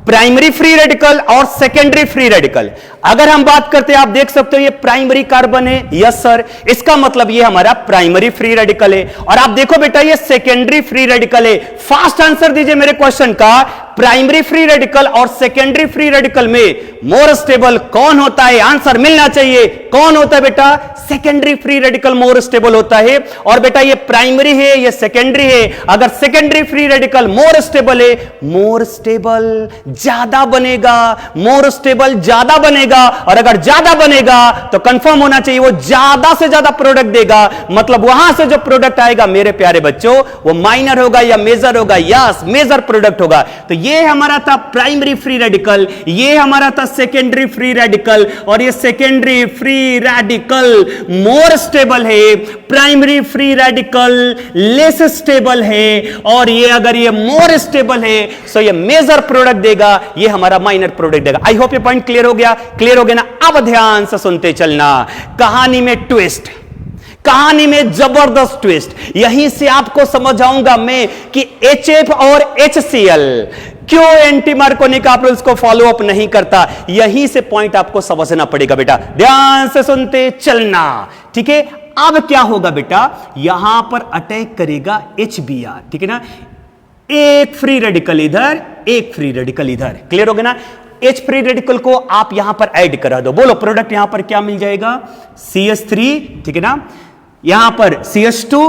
प्राइमरी फ्री रेडिकल और सेकेंडरी फ्री रेडिकल। अगर हम बात करते हैं, आप देख सकते हो ये प्राइमरी कार्बन है, यस सर, इसका मतलब ये हमारा प्राइमरी फ्री रेडिकल है। और आप देखो बेटा ये सेकेंडरी फ्री रेडिकल है। फास्ट आंसर दीजिए मेरे क्वेश्चन का, प्राइमरी फ्री रेडिकल और सेकेंडरी फ्री रेडिकल में मोर स्टेबल कौन होता है, आंसर मिलना चाहिए। कौन होता है बेटा, secondary free radical more stable होता है। और बेटा ये प्राइमरी है, ये सेकेंडरी है। अगर secondary free radical more stable है, मोर स्टेबल ज्यादा बनेगा, मोर स्टेबल ज्यादा बनेगा, और अगर ज्यादा बनेगा तो कंफर्म होना चाहिए वो ज्यादा से ज्यादा प्रोडक्ट देगा, मतलब वहां से जो प्रोडक्ट आएगा मेरे प्यारे बच्चों वो माइनर होगा या मेजर होगा, यस मेजर प्रोडक्ट होगा। तो ये हमारा था प्राइमरी फ्री रेडिकल, ये हमारा था सेकेंडरी फ्री रेडिकल, और ये secondary free radical more stable है, primary free radical less stable है, और ये अगर ये मोर स्टेबल है तो ये मेजर प्रोडक्ट देगा, ये हमारा माइनर प्रोडक्ट देगा। आई होप ये पॉइंट क्लियर हो गया, क्लियर हो गया ना। अब ध्यान से सुनते चलना, कहानी में ट्विस्ट, कहानी में जबरदस्त ट्विस्ट, यहीं से आपको समझाऊंगा मैं कि HF और HCl क्यों एंटी मार्कोनी का रूल्स को फॉलो अप नहीं करता। यहीं से पॉइंट आपको समझना पड़ेगा बेटा, ध्यान से सुनते चलना, ठीक है। अब क्या होगा बेटा, यहां पर अटैक करेगा HBr, ठीक है ना। एक फ्री रेडिकल इधर, एक फ्री रेडिकल इधर, क्लियर हो गया ना। H फ्री रेडिकल को आप यहां पर ऐड करा दो, बोलो प्रोडक्ट यहां पर क्या मिल जाएगा, CH3, ठीक है ना। यहां पर CH2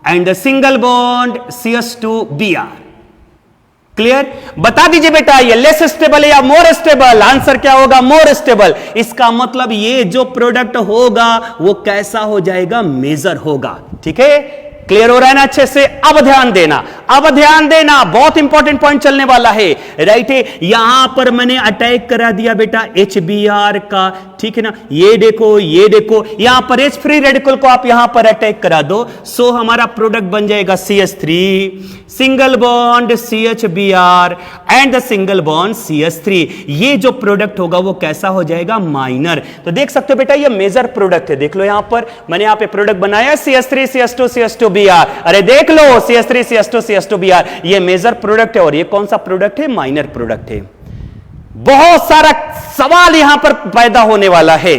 and single bond CH2Br, clear. बता दीजिए बेटा ये लेस स्टेबल है या मोर स्टेबल, आंसर क्या होगा, मोर स्टेबल। इसका मतलब ये जो प्रोडक्ट होगा वो कैसा हो जाएगा, मेजर होगा, ठीक है। क्लियर हो रहा है ना अच्छे से। अब ध्यान देना, अब ध्यान देना, बहुत इंपॉर्टेंट पॉइंट चलने वाला है, राइट है। यहां पर मैंने अटैक करा दिया बेटा HBr का, ठीक है ना। ये देखो, ये देखो, यहां पर H फ्री रेडिकल को आप यहां पर अटैक करा दो, सो हमारा प्रोडक्ट बन जाएगा CH3 single bond CHBr and the single bond CH3। ये जो प्रोडक्ट होगा वो कैसा हो जाएगा, माइनर। तो देख सकते हो बेटा ये मेजर प्रोडक्ट है, देख लो यहां पर मैंने यहां पे प्रोडक्ट बनाया CH3 CH2 CH2Br, अरे देख लो CH3 CH2 CH2Br, ये मेजर प्रोडक्ट है, और ये कौन सा प्रोडक्ट है, माइनर प्रोडक्ट है। बहुत सारा सवाल यहां पर पैदा होने वाला है,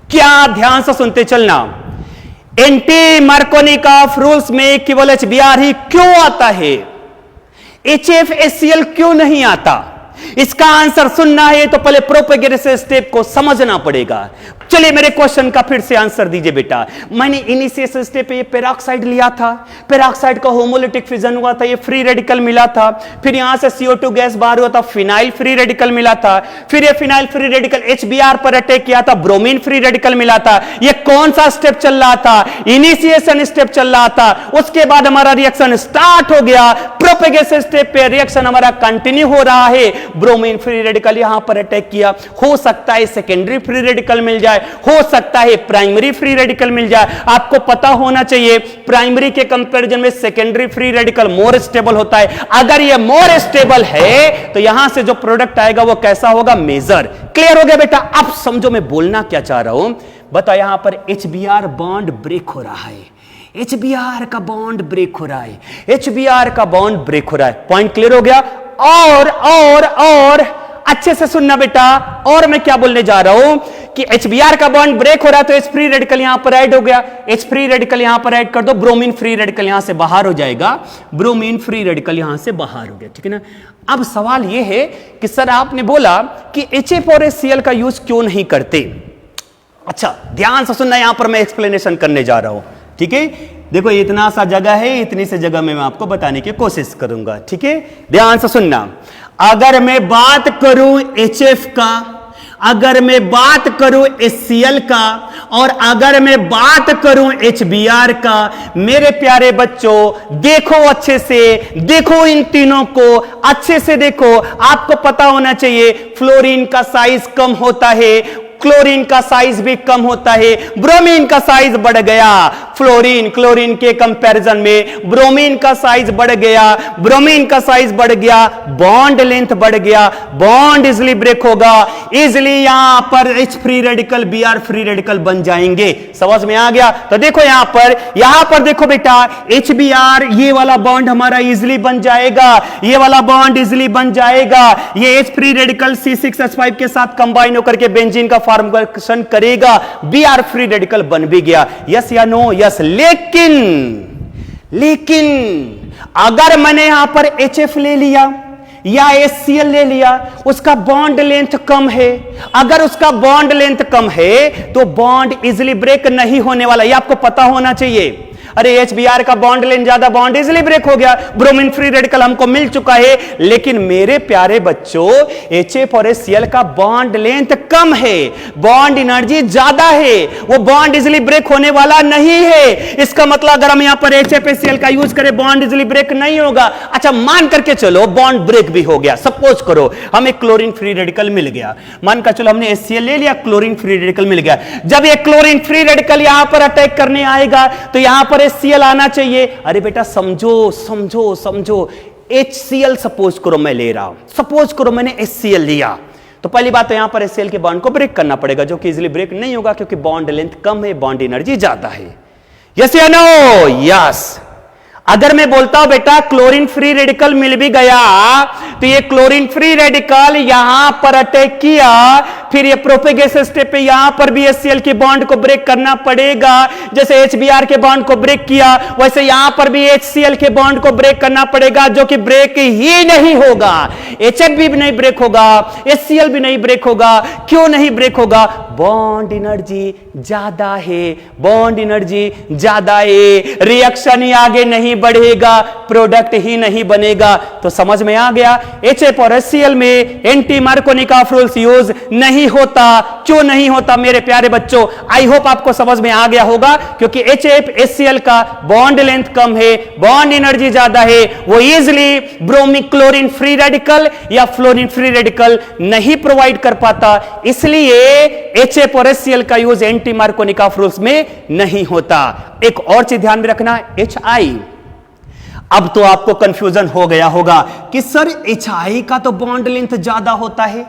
क्या ध्यान से सुनते चलना। एंटी मार्कोनिकॉफ रूल्स में केवल HBr ही क्यों आता है, HF HCl क्यों नहीं आता? इसका आंसर सुनना है तो पहले प्रोपेगेशन स्टेप को समझना पड़ेगा। चलिए मेरे क्वेश्चन का फिर से आंसर दीजिए बेटा। मैंने इनिशिएशन स्टेप पे ये पेरोक्साइड लिया था, पेरोक्साइड का होमोलिटिक फिजन हुआ था, ये फ्री रेडिकल मिला था, फिर यहां से CO2 गैस बाहर हुआ था, फिनाइल फ्री रेडिकल मिला था, फिर ये फिनाइल फ्री रेडिकल HBr पर अटैक किया था, ब्रोमीन फ्री रेडिकल मिला था। ये कौन सा स्टेप चल रहा था, इनिशिएशन स्टेप चल रहा था। उसके बाद हमारा रिएक्शन स्टार्ट हो गया, प्रोपेगेशन स्टेप पे रिएक्शन हमारा कंटिन्यू हो रहा है। ब्रोमीन फ्री रेडिकल यहां पर अटैक किया, हो सकता है सेकेंडरी फ्री रेडिकल मिल जाए, हो सकता है प्राइमरी फ्री रेडिकल मिल जाए। आपको पता होना चाहिए प्राइमरी के कंपैरिजन में secondary free radical more stable होता है। अगर यह मोर स्टेबल है तो यहां से जो प्रोडक्ट आएगा वो कैसा होगा, मेजर। क्लियर हो गया बेटा? अब समझो मैं बोलना क्या चाह रहा हूं। बताओ यहां पर HBr बॉन्ड ब्रेक हो रहा है, HBr का बॉन्ड ब्रेक हो रहा है, HBr का बॉन्ड ब्रेक हो रहा है। पॉइंट क्लियर हो गया? और अच्छे से सुनना बेटा, और मैं क्या बोलने जा रहा हूं कि HBr का बॉन्ड ब्रेक हो रहा है तो H फ्री रेडिकल यहां पर ऐड हो गया, H फ्री रेडिकल यहां पर ऐड कर दो, ब्रोमीन फ्री रेडिकल यहां से बाहर हो जाएगा, ब्रोमीन फ्री रेडिकल यहां से बाहर हो गया, ठीक है ना। अब सवाल यह है कि सर आपने बोला कि HF और HCl का यूज क्यों नहीं करते। अच्छा ध्यान से सुनना, यहां पर मैं एक्सप्लेनेशन करने जा रहा हूं, ठीक है। देखो इतना सा जगह है, इतनी सी जगह में मैं आपको बताने की कोशिश करूंगा, ठीक है। ध्यान से सुनना, अगर मैं बात करूं HF का, अगर मैं बात करूं HCl का, और अगर मैं बात करूं HBr का, मेरे प्यारे बच्चों देखो अच्छे से, देखो इन तीनों को अच्छे से देखो। आपको पता होना चाहिए फ्लोरीन का साइज कम होता है, क्लोरीन का साइज भी कम होता है, ब्रोमीन का साइज बढ़ गया, क्लोरीन के कंपैरिजन में ब्रोमीन का साइज बढ़ गया, ब्रोमीन का साइज बढ़ गया, बॉन्ड लेंथ बढ़ गया, बॉन्ड इजिली ब्रेक होगा, इजिली यहां पर H free radical Br free radical बन जाएंगे। समझ में आ गया? तो देखो यहां पर देखो बेटा HBr, ये वाला बॉन्ड हमारा इजिली बन जाएगा, ये वाला बॉन्ड इजिली बन जाएगा, ये H फ्री रेडिकल C6H5 के साथ कंबाइन होकर के बेंजीन का फॉर्मेशन करेगा, Br फ्री रेडिकल बन भी गया। यस या नो? यस। लेकिन अगर मैंने यहां पर HF ले लिया या HCl ले लिया, उसका बॉन्ड लेंथ कम है, अगर उसका बॉन्ड लेंथ कम है तो बॉन्ड इजिली ब्रेक नहीं होने वाला, यह आपको पता होना चाहिए। अरे HBr का बॉन्ड लेंथ ज्यादा, बॉन्ड इजिली ब्रेक हो गया, ब्रोमीन फ्री रेडिकल हमको मिल चुका है। लेकिन मेरे प्यारे बच्चों HF और HCl का बॉन्ड लेंथ कम है, बॉन्ड एनर्जी ज्यादा है, वो बॉन्ड इजिली ब्रेक होने वाला नहीं है। इसका मतलब अगर हम यहां पर HF HCl का यूज करें बॉन्ड इजिली ब्रेक नहीं होगा। अच्छा मान करके चलो बॉन्ड ब्रेक भी हो गया, सपोज करो हमें क्लोरीन फ्री रेडिकल मिल गया, मान कर चलो हमने HCl ले लिया, क्लोरीन फ्री रेडिकल मिल गया। जब ये क्लोरीन फ्री रेडिकल यहां पर अटैक करने आएगा तो यहां पर HCl आना चाहिए। अरे बेटा समझो HCl सपोज करो मैं ले रहा हूं, सपोज करो मैंने HCl लिया, तो पहली बात तो यहां पर HCl के बॉन्ड को ब्रेक करना पड़ेगा, जो कि इजीली ब्रेक नहीं होगा क्योंकि बॉन्ड लेंथ कम है, बॉन्ड एनर्जी ज्यादा है। यस या नो? यस। अगर मैं बोलता हूं बेटा क्लोरीन फ्री रेडिकल मिल भी गया, तो ये क्लोरीन फ्री रेडिकल यहां पर अटैक किया, फिर ये प्रोपेगेशन स्टेप पे यहां पर भी HCl के बॉन्ड को ब्रेक करना पड़ेगा। जैसे HBr के बॉन्ड को ब्रेक किया वैसे यहां पर भी HCl के बॉन्ड को ब्रेक करना पड़ेगा, जो कि ब्रेक ही नहीं होगा। HF भी नहीं ब्रेक होगा, HCl भी नहीं ब्रेक होगा। क्यों नहीं ब्रेक होगा? बॉन्ड एनर्जी ज्यादा है, बॉन्ड एनर्जी ज्यादा है, रिएक्शन ही आगे नहीं बढ़ेगा, प्रोडक्ट ही नहीं बनेगा। तो समझ में आ गया HF और HCl में एंटी मार्कोनिकॉफ रूल्स यूज नहीं होता। क्यों नहीं होता मेरे प्यारे बच्चों? आई होप आपको समझ में आ गया होगा, क्योंकि HF HCl का बॉन्ड लेंथ कम है, बॉन्ड एनर्जी ज्यादा है, वो easily bromic chlorine free radical या फ्लोरीन फ्री रेडिकल नहीं प्रोवाइड कर पाता, इसलिए HF और HCl का यूज एंटी मार्कोनिकॉफ रूल्स में नहीं होता। एक और चीज ध्यान में रखना, HI। अब तो आपको कंफ्यूजन हो गया होगा कि सर HI का तो बॉन्ड लेंथ ज्यादा होता है,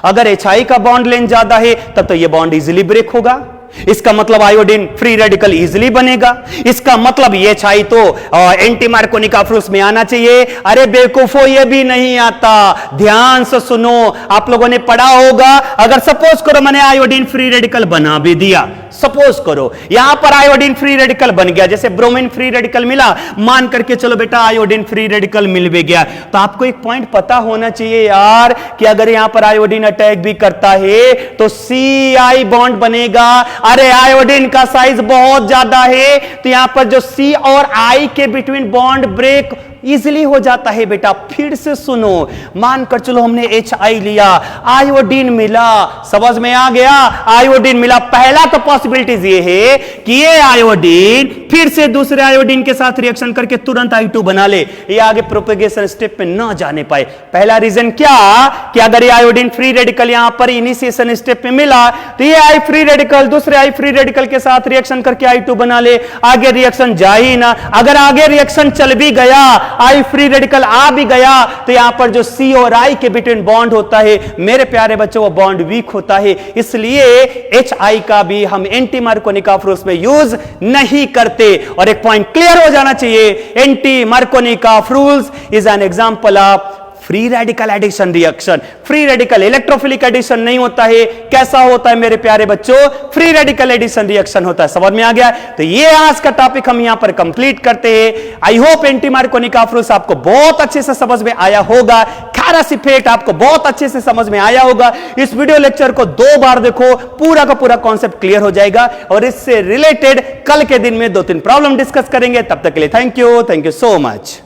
अगर HI का बॉन्ड लेंथ ज्यादा है तब तो यह बॉन्ड इजीली ब्रेक होगा, इसका मतलब आयोडीन फ्री रेडिकल इजीली बनेगा, इसका मतलब ये HI तो एंटी मार्कोनिकॉफ रूल्स में आना चाहिए। अरे बेवकूफो, ये भी नहीं आता। ध्यान से सुनो, आप लोगों ने पढ़ा होगा, अगर सपोज करो मैंने आयोडीन फ्री रेडिकल बना भी दिया, सपोज करो यहां पर आयोडीन फ्री रेडिकल बन गया, जैसे ब्रोमीन फ्री रेडिकल मिला, मान करके चलो बेटा आयोडीन फ्री रेडिकल मिल भी गया, तो आपको एक पॉइंट पता होना चाहिए यार कि अगर यहां पर आयोडीन अटैक भी करता है तो CI बॉन्ड बनेगा। अरे आयोडीन का साइज बहुत ज्यादा है, तो यहां पर जो C और I के बिटवीन बॉन्ड ब्रेक इजीली हो जाता है बेटा। फिर से सुनो, मानकर चलो हमने HI लिया, आयोडीन मिला, समझ में आ गया, आयोडीन मिला। पहला तो पॉसिबिलिटीज ये है कि ये आयोडीन फिर से दूसरे आयोडीन के साथ रिएक्शन करके तुरंत I2 बना ले, ये आगे प्रोपेगेशन स्टेप में ना जाने पाए। पहला रीजन क्या कि अगर ये आयोडीन फ्री रेडिकल यहां पर इनिशिएशन स्टेप में मिला तो ये I फ्री रेडिकल दूसरे I फ्री रेडिकल के साथ रिएक्शन करके I2 बना ले, आगे रिएक्शन जा ही ना। अगर आगे रिएक्शन चल भी गया, I फ्री रेडिकल आ भी गया, तो यहां पर जो C और I के बिटवीन बॉन्ड होता है मेरे प्यारे बच्चों, वो बॉन्ड वीक होता है। इसलिए HI का भी हम एंटी मार्कोनिकॉफ रूल्स में यूज नहीं करते। और एक पॉइंट क्लियर हो जाना चाहिए, anti Markovnikov rules is an example of free radical addition reaction. Free radical electrophilic addition नहीं होता है। कैसा होता है मेरे प्यारे बच्चों? फ्री रेडिकल एडिशन रिएक्शन होता है। समझ में आ गया? तो ये आज का टॉपिक हम यहां पर कंप्लीट करते हैं। I hope anti Markovnikov rules आपको बहुत अच्छे से समझ में आया होगा, कैरस इफेक्ट आपको बहुत अच्छे से समझ में आया होगा। इस वीडियो लेक्चर को 2 बार देखो, पूरा का पूरा कॉन्सेप्ट क्लियर हो जाएगा। और इससे रिलेटेड कल के दिन में 2-3 प्रॉब्लम डिस्कस करेंगे। तब तक के लिए थैंक यू सो मच।